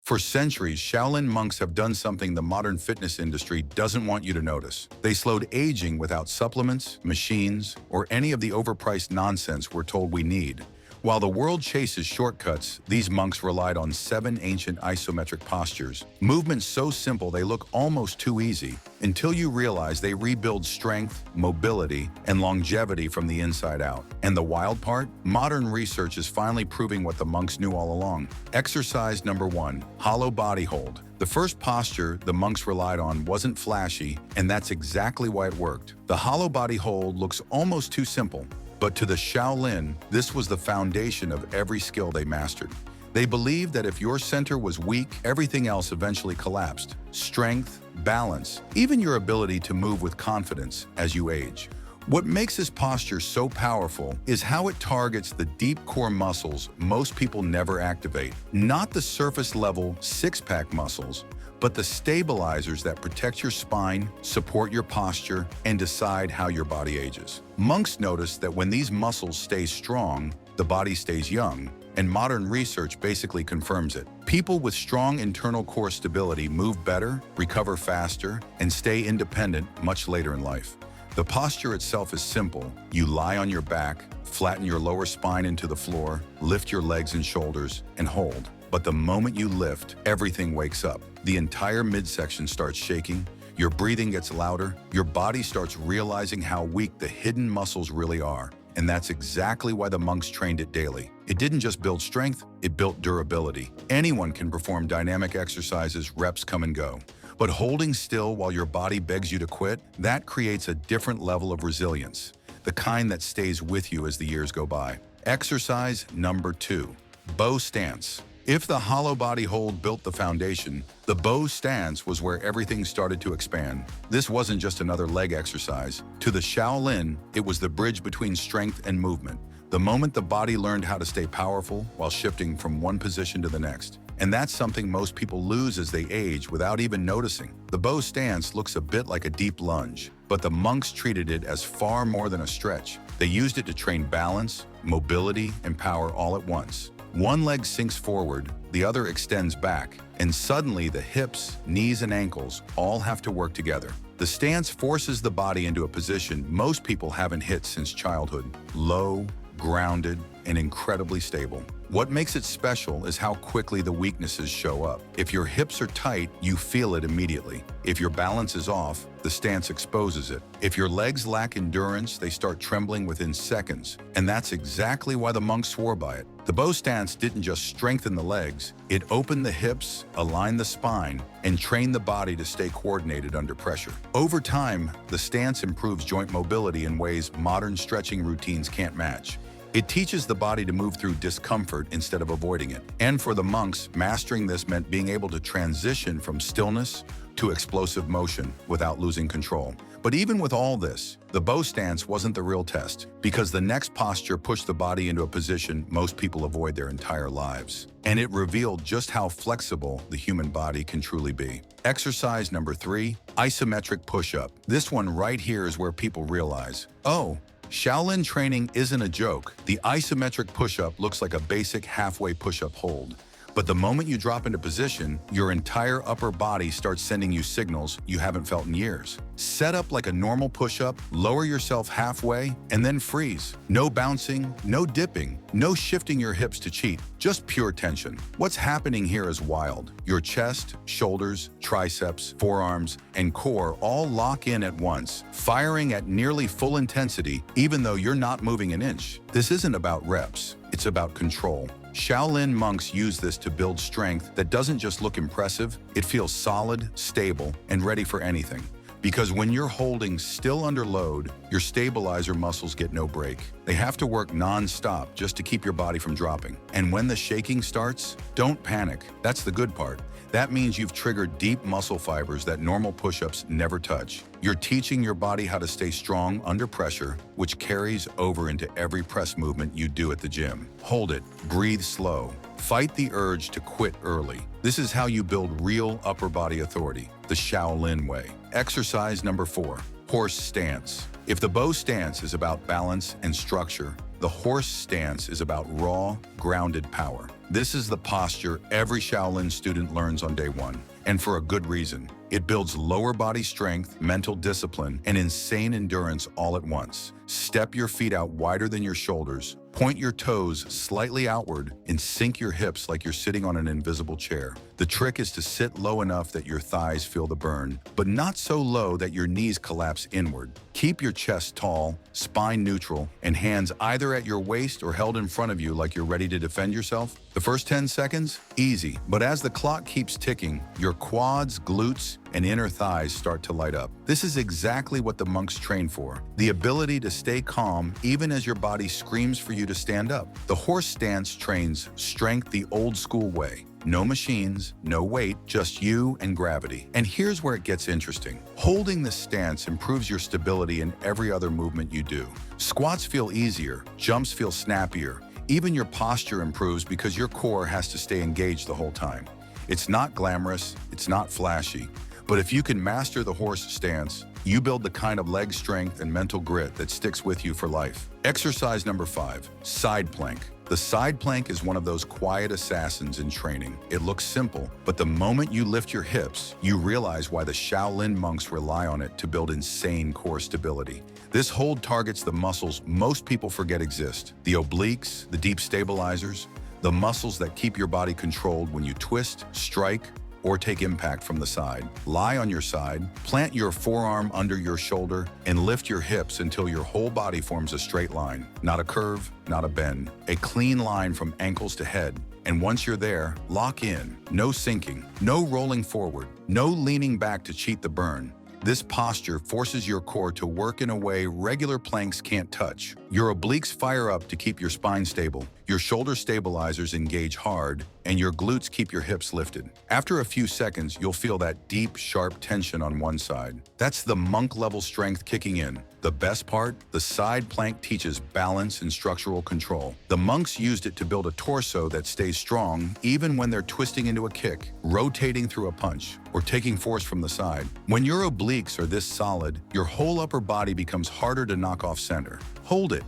For centuries, Shaolin monks have done something the modern fitness industry doesn't want you to notice. They slowed aging without supplements, machines, or any of the overpriced nonsense we're told we need. While the world chases shortcuts, these monks relied on 7 ancient isometric postures, movements so simple they look almost too easy, until you realize they rebuild strength, mobility, and longevity from the inside out. And the wild part? Modern research is finally proving what the monks knew all along. Exercise number 1, hollow body hold. The first posture the monks relied on wasn't flashy, and that's exactly why it worked. The hollow body hold looks almost too simple. But to the Shaolin, this was the foundation of every skill they mastered. They believed that if your center was weak, everything else eventually collapsed. Strength, balance, even your ability to move with confidence as you age. What makes this posture so powerful is how it targets the deep core muscles most people never activate. Not the surface-level six-pack muscles, but the stabilizers that protect your spine, support your posture, and decide how your body ages. Monks noticed that when these muscles stay strong, the body stays young, and modern research basically confirms it. People with strong internal core stability move better, recover faster, and stay independent much later in life. The posture itself is simple. You lie on your back, flatten your lower spine into the floor, lift your legs and shoulders, and hold. But the moment you lift, everything wakes up. The entire midsection starts shaking, your breathing gets louder, your body starts realizing how weak the hidden muscles really are. And that's exactly why the monks trained it daily. It didn't just build strength, it built durability. Anyone can perform dynamic exercises, reps come and go. But holding still while your body begs you to quit, that creates a different level of resilience, the kind that stays with you as the years go by. Exercise number 2, bow stance. If the hollow body hold built the foundation, the bow stance was where everything started to expand. This wasn't just another leg exercise. To the Shaolin, it was the bridge between strength and movement. The moment the body learned how to stay powerful while shifting from one position to the next. And that's something most people lose as they age without even noticing. The bow stance looks a bit like a deep lunge, but the monks treated it as far more than a stretch. They used it to train balance, mobility, and power all at once. One leg sinks forward, the other extends back, and suddenly the hips, knees, and ankles all have to work together. The stance forces the body into a position most people haven't hit since childhood: low, grounded, and incredibly stable. What makes it special is how quickly the weaknesses show up. If your hips are tight, you feel it immediately. If your balance is off, the stance exposes it. If your legs lack endurance, they start trembling within seconds. And that's exactly why the monks swore by it. The bow stance didn't just strengthen the legs, it opened the hips, aligned the spine, and trained the body to stay coordinated under pressure. Over time, the stance improves joint mobility in ways modern stretching routines can't match. It teaches the body to move through discomfort instead of avoiding it. And for the monks, mastering this meant being able to transition from stillness to explosive motion without losing control. But even with all this, the bow stance wasn't the real test, because the next posture pushed the body into a position most people avoid their entire lives. And it revealed just how flexible the human body can truly be. Exercise number 3, isometric push-up. This one right here is where people realize, oh, Shaolin training isn't a joke. The isometric push-up looks like a basic halfway push-up hold. But the moment you drop into position, your entire upper body starts sending you signals you haven't felt in years. Set up like a normal push-up, lower yourself halfway, and then freeze. No bouncing, no dipping, no shifting your hips to cheat, just pure tension. What's happening here is wild. Your chest, shoulders, triceps, forearms, and core all lock in at once, firing at nearly full intensity, even though you're not moving an inch. This isn't about reps, it's about control. Shaolin monks use this to build strength that doesn't just look impressive, it feels solid, stable, and ready for anything. Because when you're holding still under load, your stabilizer muscles get no break. They have to work non-stop just to keep your body from dropping. And when the shaking starts, don't panic. That's the good part. That means you've triggered deep muscle fibers that normal push-ups never touch. You're teaching your body how to stay strong under pressure, which carries over into every press movement you do at the gym. Hold it, breathe slow. Fight the urge to quit early. This is how you build real upper body authority, the Shaolin way. Exercise number 4, horse stance. If the bow stance is about balance and structure, the horse stance is about raw, grounded power. This is the posture every Shaolin student learns on day one, and for a good reason. It builds lower body strength, mental discipline, and insane endurance all at once. Step your feet out wider than your shoulders, point your toes slightly outward, and sink your hips like you're sitting on an invisible chair. The trick is to sit low enough that your thighs feel the burn, but not so low that your knees collapse inward. Keep your chest tall, spine neutral, and hands either at your waist or held in front of you like you're ready to defend yourself. The first 10 seconds? Easy. But as the clock keeps ticking, your quads, glutes, and inner thighs start to light up. This is exactly what the monks train for. The ability to stay calm even as your body screams for you to stand up. The horse stance trains strength the old school way. No machines, no weight, just you and gravity. And here's where it gets interesting. Holding this stance improves your stability in every other movement you do. Squats feel easier, jumps feel snappier. Even your posture improves because your core has to stay engaged the whole time. It's not glamorous, it's not flashy, but if you can master the horse stance, you build the kind of leg strength and mental grit that sticks with you for life. Exercise number 5, side plank. The side plank is one of those quiet assassins in training. It looks simple, but the moment you lift your hips, you realize why the Shaolin monks rely on it to build insane core stability. This hold targets the muscles most people forget exist. The obliques, the deep stabilizers, the muscles that keep your body controlled when you twist, strike, or take impact from the side. Lie on your side, plant your forearm under your shoulder, and lift your hips until your whole body forms a straight line. Not a curve, not a bend. A clean line from ankles to head. And once you're there, lock in. No sinking, no rolling forward, no leaning back to cheat the burn. This posture forces your core to work in a way regular planks can't touch. Your obliques fire up to keep your spine stable, your shoulder stabilizers engage hard, and your glutes keep your hips lifted. After a few seconds, you'll feel that deep, sharp tension on one side. That's the monk-level strength kicking in. The best part? The side plank teaches balance and structural control. The monks used it to build a torso that stays strong even when they're twisting into a kick, rotating through a punch, or taking force from the side. When your obliques are this solid, your whole upper body becomes harder to knock off center. Hold it.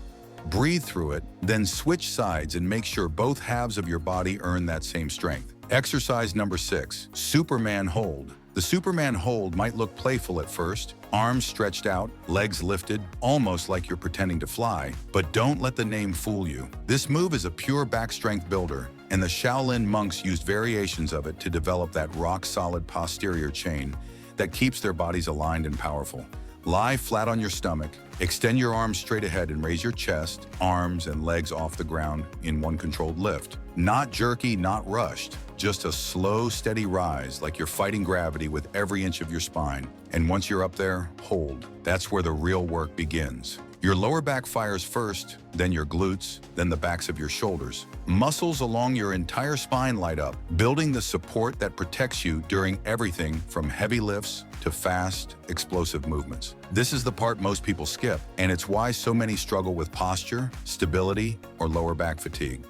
Breathe through it, then switch sides and make sure both halves of your body earn that same strength. Exercise number 6, Superman hold. The Superman hold might look playful at first, arms stretched out, legs lifted, almost like you're pretending to fly, but don't let the name fool you. This move is a pure back strength builder, and the Shaolin monks used variations of it to develop that rock-solid posterior chain that keeps their bodies aligned and powerful. Lie flat on your stomach, extend your arms straight ahead and raise your chest, arms, and legs off the ground in one controlled lift. Not jerky, not rushed, just a slow, steady rise like you're fighting gravity with every inch of your spine. And once you're up there, hold. That's where the real work begins. Your lower back fires first, then your glutes, then the backs of your shoulders. Muscles along your entire spine light up, building the support that protects you during everything from heavy lifts to fast, explosive movements. This is the part most people skip, and it's why so many struggle with posture, stability, or lower back fatigue.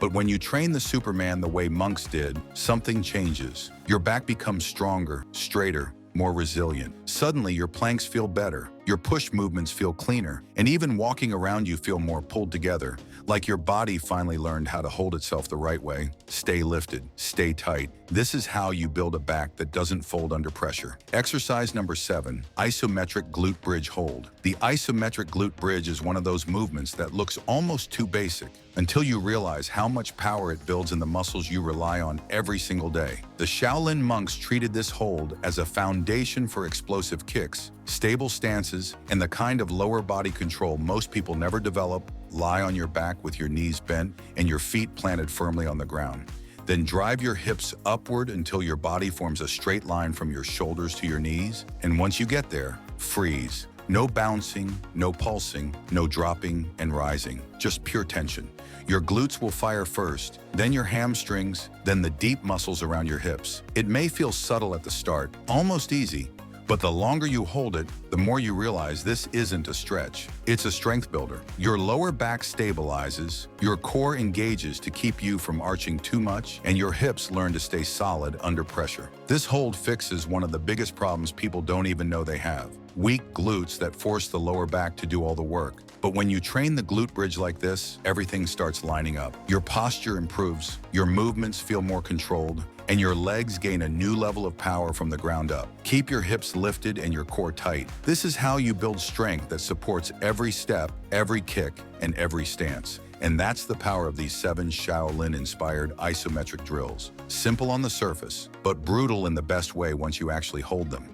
But when you train the Superman the way monks did, something changes. Your back becomes stronger, straighter, more resilient. Suddenly, your planks feel better, your push movements feel cleaner, and even walking around you feel more pulled together, like your body finally learned how to hold itself the right way. Stay lifted, stay tight. This is how you build a back that doesn't fold under pressure. Exercise number 7, Isometric Glute Bridge Hold. The isometric glute bridge is one of those movements that looks almost too basic until you realize how much power it builds in the muscles you rely on every single day. The Shaolin monks treated this hold as a foundation for explosive kicks, stable stances, and the kind of lower body control most people never develop. Lie on your back with your knees bent and your feet planted firmly on the ground. Then drive your hips upward until your body forms a straight line from your shoulders to your knees. And once you get there, freeze. No bouncing, no pulsing, no dropping and rising, just pure tension. Your glutes will fire first, then your hamstrings, then the deep muscles around your hips. It may feel subtle at the start, almost easy, but the longer you hold it, the more you realize this isn't a stretch. It's a strength builder. Your lower back stabilizes, your core engages to keep you from arching too much, and your hips learn to stay solid under pressure. This hold fixes one of the biggest problems people don't even know they have: weak glutes that force the lower back to do all the work. But when you train the glute bridge like this, everything starts lining up. Your posture improves, your movements feel more controlled, and your legs gain a new level of power from the ground up. Keep your hips lifted and your core tight. This is how you build strength that supports every step, every kick, and every stance. And that's the power of these 7 Shaolin-inspired isometric drills. Simple on the surface, but brutal in the best way once you actually hold them.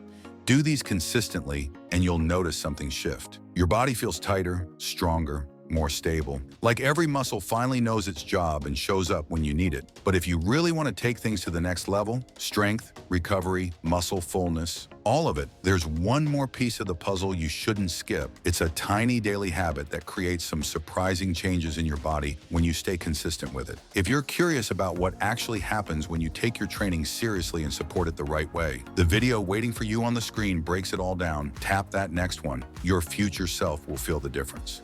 Do these consistently, and you'll notice something shift. Your body feels tighter, stronger, more stable. Like every muscle finally knows its job and shows up when you need it. But if you really want to take things to the next level, strength, recovery, muscle fullness, all of it, there's one more piece of the puzzle you shouldn't skip. It's a tiny daily habit that creates some surprising changes in your body when you stay consistent with it. If you're curious about what actually happens when you take your training seriously and support it the right way, the video waiting for you on the screen breaks it all down. Tap that next one. Your future self will feel the difference.